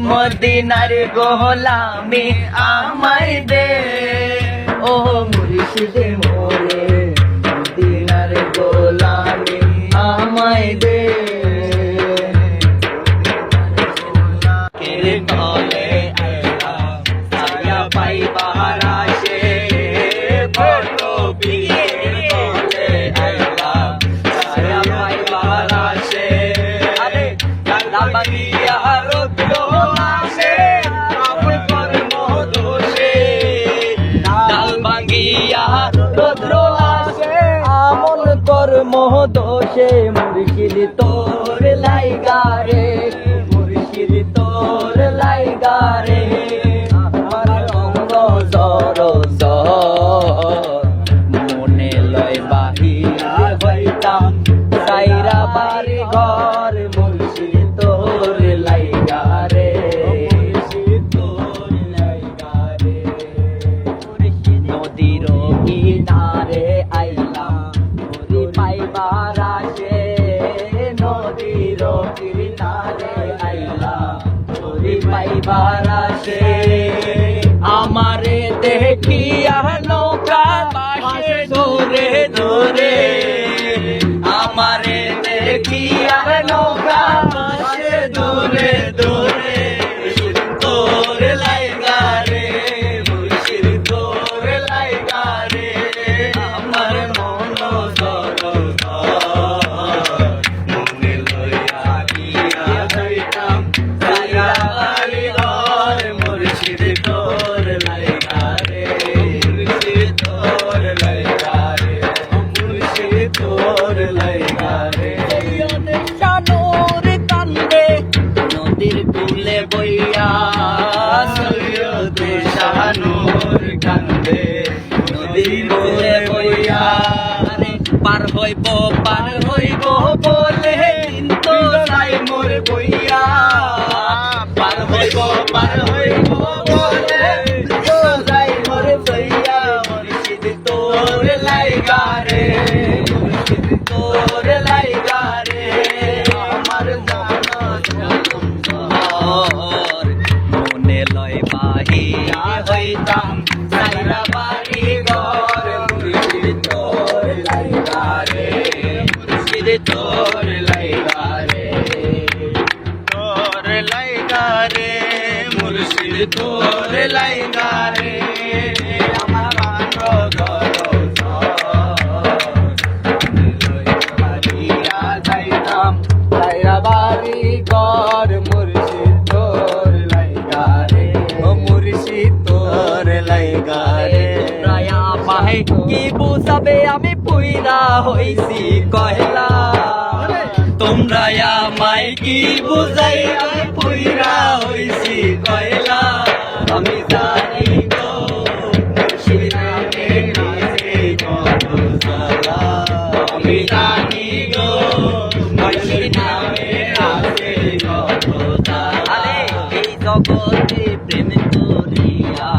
মদিনার গোলামি আমায় দে, ও মুর্শিদ মোরে মদিনার গোলামি আমায় দে। কের তলে ছায়া পাইবার আসে, বড় বীরের তলে ছায়া পাইবার আসে। আরে ডালা বাগিয়া রোদ্র আসে, আমন কর্ম দোষে। ডাল ভাঙিয়া রোদ্র আসে, আমন কর্ম দোষে। মুর্শিদ তোর লাইগা রে, মুর্শিদ তোর লাইগা রে। আমার অঙ্গ জর মনে লয় বাহিয়া হইতাম সাইরা বাড়ি ঘর। মুর্শিদ তোর লাইগা রে, মুর্শিদ তোর লাইগা রে। নদীর কিনারে আইলাম নদী পাইবার আসে, নদীর কিনারে আইলাম নদী পাইবার আসে। আমারে দেখিয়া নৌকা ভাসে দূরে দূরে, আমারে দেখিয়া নৌকা ভাসে দূরে দূরে। তোর লাইগা রে, মুর্শিদ তোর লাইগা রে। আমার মন মনে লইয়া গিয়া যাইতাম সাইরা বাড়ি ঘর। মুর্শিদ তোর লাইগা রে, মুর্শিদ তোর লাইগা রে, মুর্শিদ তোর লাইগা রে। শানুর কান্দে নদীর কূলে বইয়া, সৈয়দে শানুর কান্দে নদীর কূলে বইয়া। আরে পার হইব বলে কিন্তু নাই মোর বইয়া। পার হইব বলে কিন্তু নাই মোর বইয়া। মুর্শিদ তোর লাইগা রে, মুর্শিদ তোর লাইগা রে। আমার মনে লয় বাহিয়া হইতাম সাইরা বাড়ি ঘর। মুর্শিদ তোর লাইগা রে, মুর্শিদ তোর লাইগা রে, তোর লাইগা রে, মুর্শিদ তোর লাইগা রে। আমার যাইতাম সাইরা বাড়ি ঘর। মুর্শিদ তোর লাইগা রে, ও মুর্শিদ তোর লাইগা রে। রায়া পাহে কি বুঝাবে আমি পুইরা হইছি কয়লা। তোমরা আমায় কি বুঝাই আমি পুইরা হইছি কয়লা। আমি জানি গো মুর্শিদ নামে আছে কত জ্বালা। আমি জানি গো মুর্শিদ নামে আছে কত জ্বালা। এই জগতে প্রেম করিয়া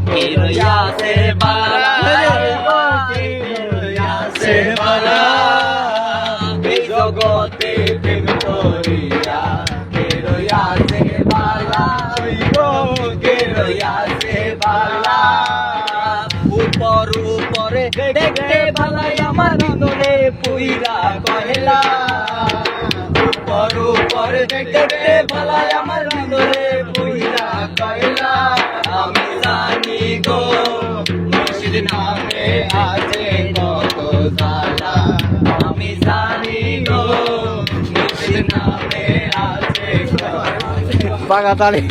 কে রইয়াছে বালা, কে রইয়াছে বালা। এই জগতে প্রেম করিয়া কে রইয়াছে বালা, কে রইয়াছে বালা। উপর উপরে দেখতে ভালাই আমার ভিতরে পুইরা কয়লা। উপর উপরে দেখতে ভালাই আমার ভিতরে পুইরা কয়লা। আমি জানি গো মুর্শিদ নামে আছে কত জ্বালা। আমি জানি গো মুর্শিদ নামে আছে বাগাতালি।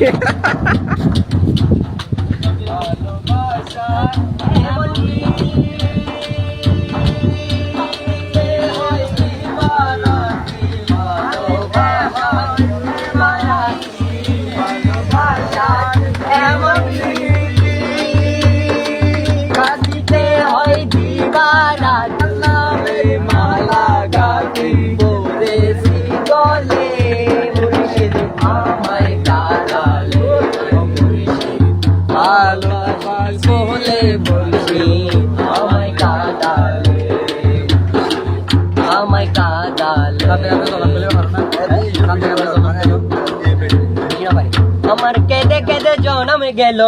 কাঁদিতে হয় দিবানা নামে মালা গাছি পড়েছি গলে। মুর্শিদ আমায় কাঁদালে, মুর্শিদ ভালোবাসি বলে মুর্শিদ আমার কেঁদে কেঁদে জনম গেল,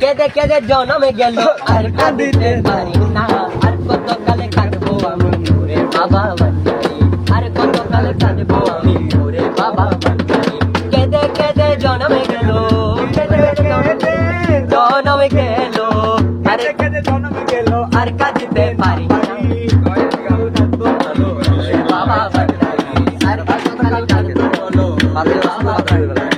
কেঁদে কেঁদে জনম গেল, আর কাঁদিতে পারি না। আর কত কালে কাঁদবো আমি ওরে বাবা ভান্ডারি, আর কত কালে কাঁদবো আমি ওরে বাবা ভান্ডারি। কেঁদে কেঁদে জনম গেল, কেঁদে কেঁদে জনম গেল, আর কেঁদে জন্ম গেল আর কাঁদিতে পারি না। ওরে বাবা ভান্ডারি, আর কত কালে কাঁদবো ওরে বাবা ভান্ডারি।